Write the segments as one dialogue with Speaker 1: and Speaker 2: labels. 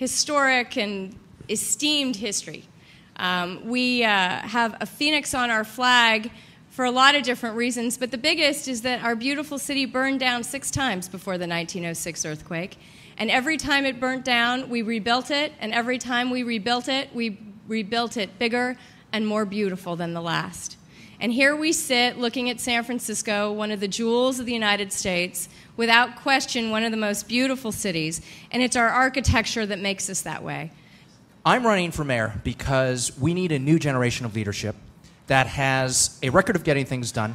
Speaker 1: historic and esteemed history. We have a phoenix on our flag for a lot of different reasons, but the biggest is that our beautiful city burned down 6 times before the 1906 earthquake. And every time it burnt down, we rebuilt it, and every time we rebuilt it bigger and more beautiful than the last. And here we sit looking at San Francisco, one of the jewels of the United States, without question one of the most beautiful cities, and it's our architecture that makes us that way.
Speaker 2: I'm running for mayor because we need a new generation of leadership that has a record of getting things done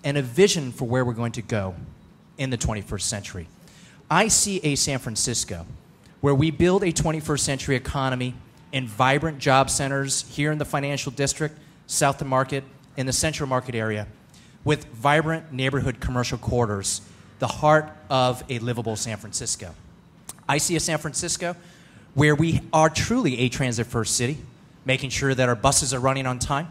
Speaker 2: and a vision for where we're going to go in the 21st century. I see a San Francisco where we build a 21st century economy in vibrant job centers here in the financial district, south of Market, in the Central Market area, with vibrant neighborhood commercial corridors, the heart of a livable San Francisco. I see a San Francisco where we are truly a transit-first city, making sure that our buses are running on time,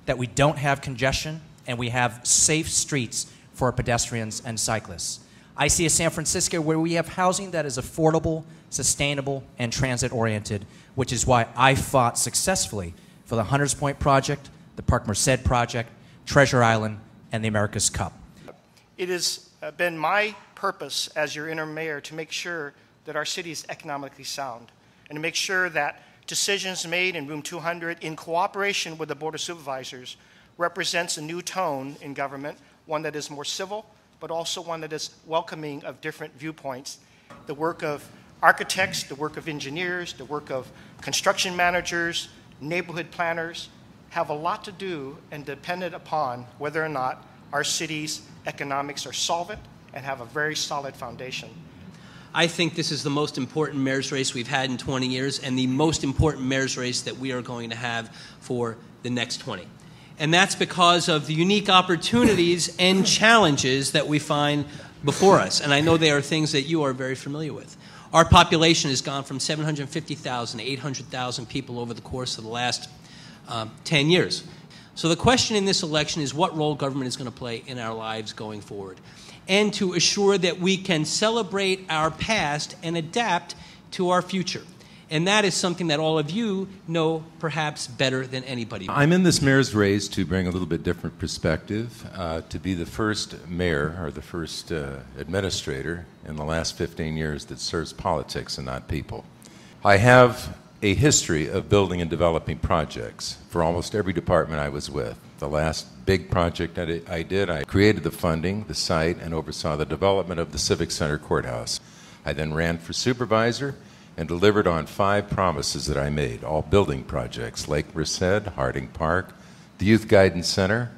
Speaker 2: that we don't have congestion, and we have safe streets for our pedestrians and cyclists. I see a San Francisco where we have housing that is affordable, sustainable, and transit-oriented, which is why I fought successfully for the Hunters Point Project, the Park Merced Project, Treasure Island, and the America's Cup.
Speaker 3: It has been my purpose as your interim mayor to make sure that our city is economically sound and to make sure that decisions made in Room 200 in cooperation with the Board of Supervisors represents a new tone in government, one that is more civil, but also one that is welcoming of different viewpoints. The work of architects, the work of engineers, the work of construction managers, neighborhood planners have a lot to do and dependent upon whether or not our city's economics are solvent and have a very solid foundation.
Speaker 4: I think this is the most important mayor's race we've had in 20 years and the most important mayor's race that we are going to have for the next 20. And that's because of the unique opportunities and challenges that we find before us. And I know they are things that you are very familiar with. Our population has gone from 750,000 to 800,000 people over the course of the last 10 years. So the question in this election is what role government is going to play in our lives going forward, and to assure that we can celebrate our past and adapt to our future. And that is something that all of you know perhaps better than anybody.
Speaker 5: I'm in this mayor's race to bring a little bit different perspective, to be the first mayor or the first administrator in the last 15 years that serves politics and not people. I have a history of building and developing projects for almost every department I was with. The last big project I did, I created the funding, the site, and oversaw the development of the Civic Center Courthouse. I then ran for supervisor and delivered on 5 promises that I made, all building projects: Lake Merced, Harding Park, the Youth Guidance Center,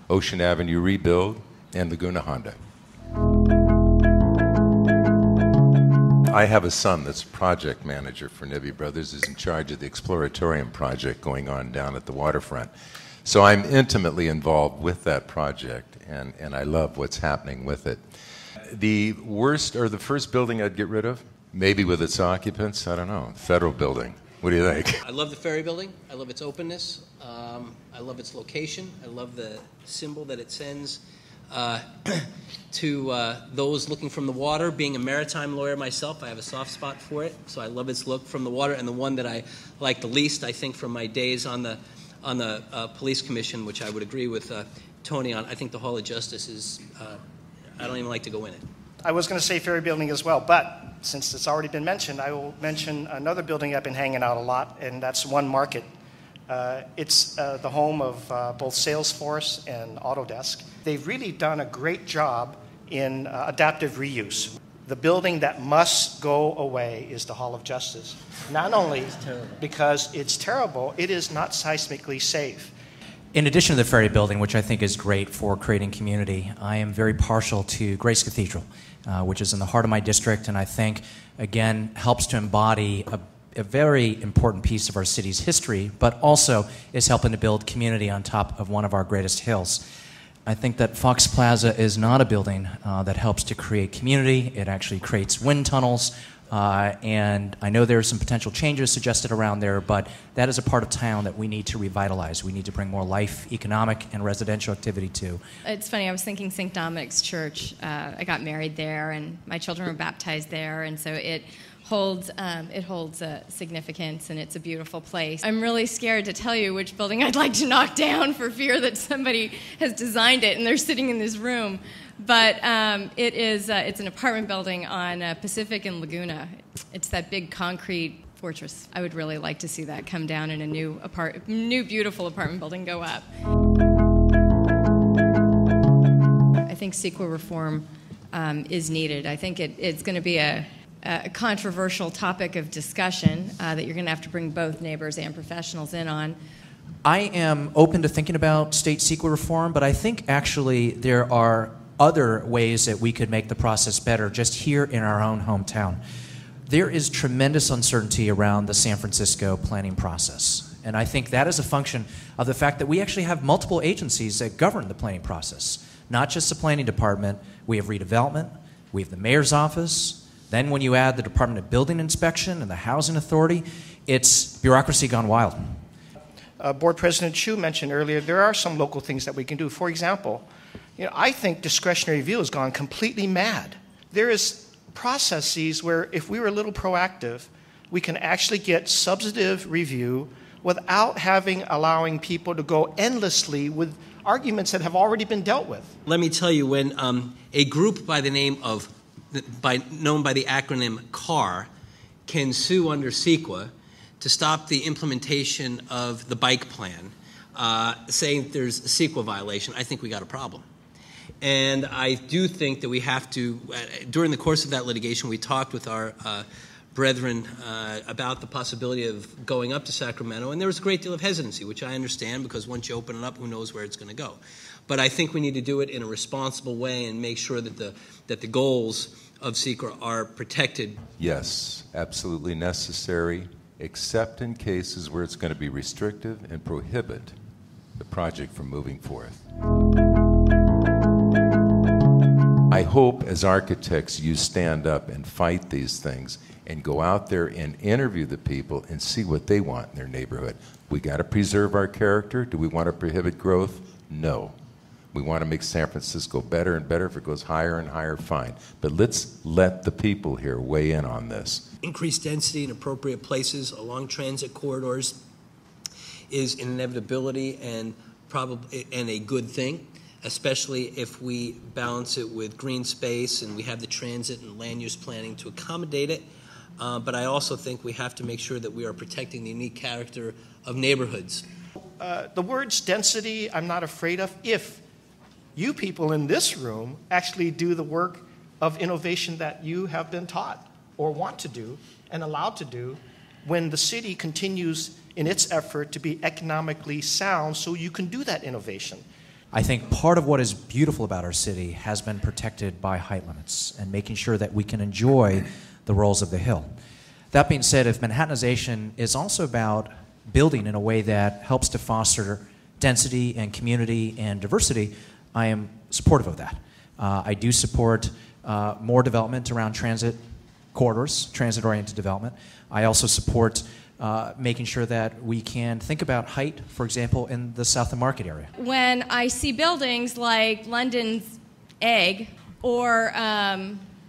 Speaker 5: Ocean Avenue Rebuild, and Laguna Honda. I have a son that's project manager for Nibby Brothers, who's in charge of the Exploratorium project going on down at the waterfront. So I'm intimately involved with that project, and I love what's happening with it. The worst or the first building I'd get rid of, maybe with its occupants, I don't know, Federal Building. What do you think?
Speaker 4: I love the Ferry Building. I love its openness. I love its location. I love the symbol that it sends to those looking from the water. Being a maritime lawyer myself, I have a soft spot for it, so I love its look from the water. And the one that I like the least, I think, from my days on the police commission, which I would agree with Tony on, I think the Hall of Justice is, I don't even like to go in it.
Speaker 3: I was going to say Ferry Building as well, but since it's already been mentioned, I will mention another building I've been hanging out a lot, and that's One Market. It's the home of both Salesforce and Autodesk. They've really done a great job in adaptive reuse. The building that must go away is the Hall of Justice. Not only because it's terrible, it is not seismically safe.
Speaker 2: In addition to the Ferry Building, which I think is great for creating community, I am very partial to Grace Cathedral, which is in the heart of my district, and I think, again, helps to embody a very important piece of our city's history, but also is helping to build community on top of one of our greatest hills. I think that Fox Plaza is not a building that helps to create community. It actually creates wind tunnels, and I know there are some potential changes suggested around there, but that is a part of town that we need to revitalize. We need to bring more life, economic, and residential activity to.
Speaker 1: It's funny, I was thinking St. Dominic's Church. I got married there, and my children were baptized there, and so it holds significance, and it's a beautiful place. I'm really scared to tell you which building I'd like to knock down for fear that somebody has designed it and they're sitting in this room. But it's an apartment building on Pacific and Laguna. It's that big concrete fortress. I would really like to see that come down and a new beautiful apartment building go up. I think CEQA reform is needed. I think it's going to be a controversial topic of discussion that you're going to have to bring both neighbors and professionals in on.
Speaker 2: I am open to thinking about state CEQA reform, but I think actually there are other ways that we could make the process better just here in our own hometown. There is tremendous uncertainty around the San Francisco planning process, and I think that is a function of the fact that we actually have multiple agencies that govern the planning process, not just the planning department. We have redevelopment, we have the mayor's office, then when you add the Department of Building Inspection and the Housing Authority, it's bureaucracy gone wild.
Speaker 3: Board President CHIU mentioned earlier, there are some local things that we can do. For example, I think discretionary review has gone completely mad. There is processes where if we were a little proactive, we can actually get substantive review without allowing people to go endlessly with arguments that have already been dealt with.
Speaker 4: Let me tell you, when a group by the name of, known by the acronym CAR, can sue under CEQA to stop the implementation of the bike plan, saying there's a CEQA violation, I think we got a problem. And I do think that we have to, during the course of that litigation, we talked with our brethren about the possibility of going up to Sacramento, and there was a great deal of hesitancy, which I understand, because once you open it up, who knows where it's going to go. But I think we need to do it in a responsible way and make sure that the goals of CEQA are protected.
Speaker 5: Yes, absolutely necessary, except in cases where it's going to be restrictive and prohibit the project from moving forth. I hope as architects you stand up and fight these things and go out there and interview the people and see what they want in their neighborhood. We got to preserve our character. Do we want to prohibit growth? No. We want to make San Francisco better and better. If it goes higher and higher, fine. But let's let the people here weigh in on this.
Speaker 4: Increased density in appropriate places along transit corridors is an inevitability and a good thing, especially if we balance it with green space and we have the transit and land use planning to accommodate it. But I also think we have to make sure that we are protecting the unique character of neighborhoods.
Speaker 3: The words density I'm not afraid of if you people in this room actually do the work of innovation that you have been taught or want to do and allowed to do when the city continues in its effort to be economically sound so you can do that innovation.
Speaker 2: I think part of what is beautiful about our city has been protected by height limits and making sure that we can enjoy the rolls of the hill. That being said, if Manhattanization is also about building in a way that helps to foster density and community and diversity, I am supportive of that. I do support more development around transit corridors, transit-oriented development. I also support making sure that we can think about height, for example, in the South of Market area.
Speaker 1: When I see buildings like London's Egg or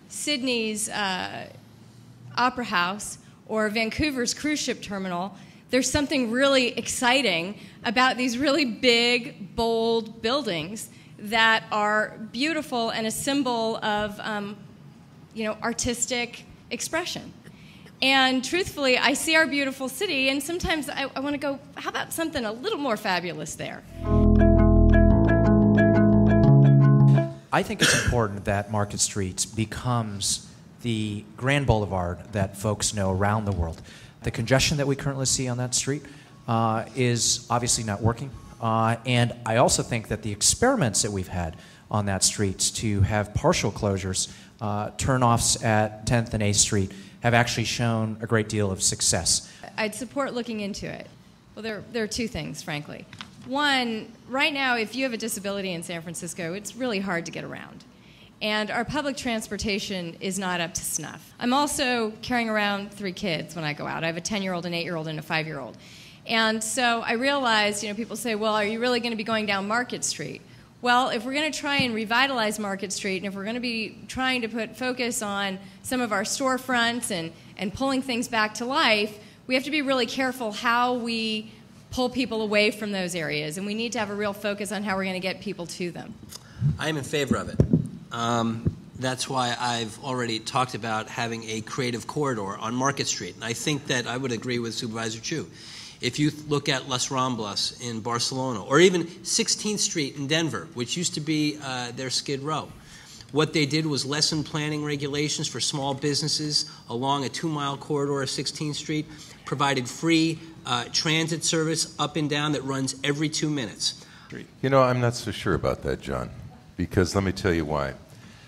Speaker 1: Sydney's Opera House or Vancouver's cruise ship terminal, there's something really exciting about these really big, bold buildings that are beautiful and a symbol of artistic expression. And truthfully, I see our beautiful city, and sometimes I want to go, how about something a little more fabulous there?
Speaker 2: I think it's important that Market Street becomes the grand boulevard that folks know around the world. The congestion that we currently see on that street is obviously not working. And I also think that the experiments that we've had on that street to have partial closures, turnoffs at 10th and 8th Street, have actually shown a great deal of success.
Speaker 1: I'd support looking into it. Well, there are two things, frankly. One, right now, if you have a disability in San Francisco, it's really hard to get around. And our public transportation is not up to snuff. I'm also carrying around 3 kids when I go out. I have a 10-year-old, an 8-year-old, and a 5-year-old. And so I realized, people say, well, are you really going to be going down Market Street? Well, if we're going to try and revitalize Market Street, and if we're going to be trying to put focus on some of our storefronts and pulling things back to life, we have to be really careful how we pull people away from those areas, and we need to have a real focus on how we're going to get people to them.
Speaker 4: I am in favor of it. That's why I've already talked about having a creative corridor on Market Street. And I think that I would agree with Supervisor CHIU. If you look at Las Ramblas in Barcelona, or even 16th Street in Denver, which used to be their Skid Row, what they did was lessen planning regulations for small businesses along a 2-mile corridor of 16th Street, provided free transit service up and down that runs every 2 minutes.
Speaker 5: You know, I'm not so sure about that, John, because let me tell you why.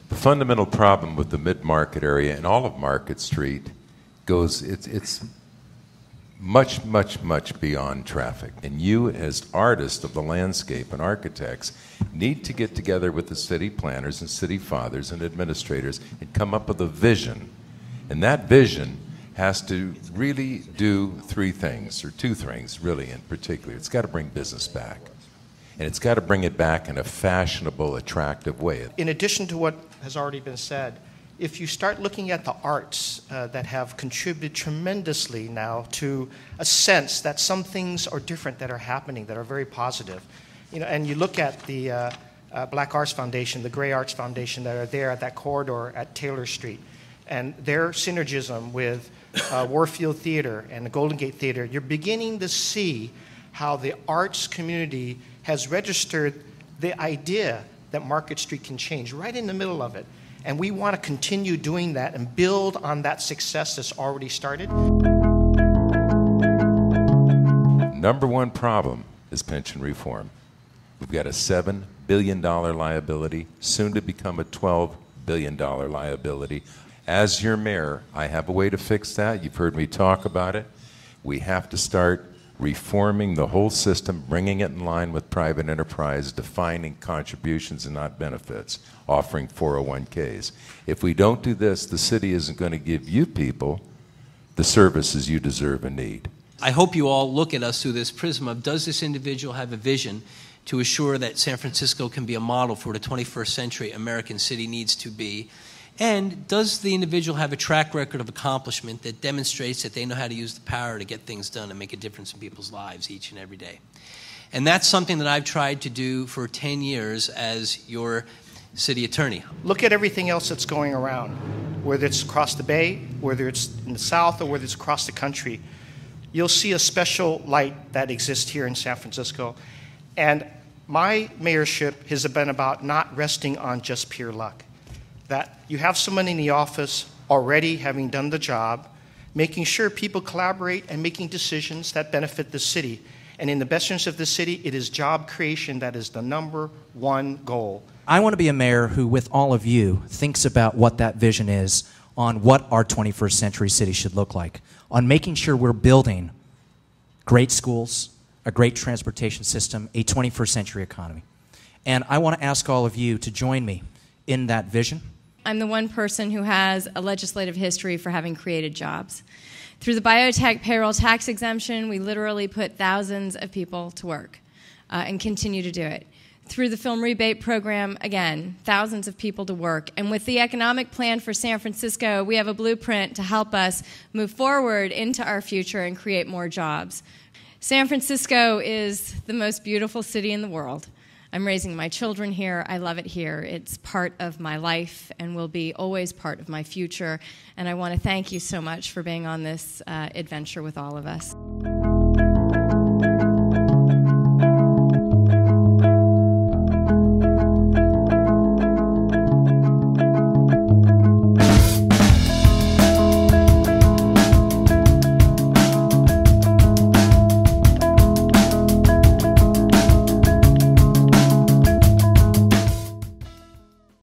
Speaker 5: The fundamental problem with the mid-market area and all of Market Street goes, it's much, much, much beyond traffic. And you, as artists of the landscape and architects, need to get together with the city planners and city fathers and administrators and come up with a vision. And that vision has to really do 3 things, or 2 things, really, in particular. It's got to bring business back. And it's got to bring it back in a fashionable, attractive way.
Speaker 3: In addition to what has already been said, if you start looking at the arts that have contributed tremendously now to a sense that some things are different that are happening, that are very positive, you know, and you look at the Black Arts Foundation, the Gray Arts Foundation that are there at that corridor at Taylor Street, and their synergism with Warfield Theater and the Golden Gate Theater, you're beginning to see how the arts community has registered the idea that Market Street can change right in the middle of it. And we want to continue doing that and build on that success that's already started.
Speaker 5: Number 1 problem is pension reform. We've got a $7 billion liability, soon to become a $12 billion liability. As your mayor, I have a way to fix that. You've heard me talk about it. We have to start reforming the whole system, bringing it in line with private enterprise, defining contributions and not benefits, offering 401ks. If we don't do this, the city isn't going to give you people the services you deserve and need.
Speaker 4: I hope you all look at us through this prism of, does this individual have a vision to assure that San Francisco can be a model for what a 21st century American city needs to be? And does the individual have a track record of accomplishment that demonstrates that they know how to use the power to get things done and make a difference in people's lives each and every day? And that's something that I've tried to do for 10 years as your city attorney.
Speaker 3: Look at everything else that's going around, whether it's across the bay, whether it's in the South, or whether it's across the country. You'll see a special light that exists here in San Francisco. And my mayorship has been about not resting on just pure luck. That you have someone in the office already having done the job, making sure people collaborate and making decisions that benefit the city. And in the best interest of the city, it is job creation that is the number 1 goal.
Speaker 2: I want to be a mayor who, with all of you, thinks about what that vision is on what our 21st century city should look like, on making sure we're building great schools, a great transportation system, a 21st century economy. And I want to ask all of you to join me in that vision.
Speaker 1: I'm the one person who has a legislative history for having created jobs. Through the biotech payroll tax exemption, we literally put thousands of people to work and continue to do it. Through the film rebate program, again, thousands of people to work. And with the economic plan for San Francisco, we have a blueprint to help us move forward into our future and create more jobs. San Francisco is the most beautiful city in the world. I'm raising my children here. I love it here. It's part of my life and will be always part of my future. And I want to thank you so much for being on this adventure with all of us.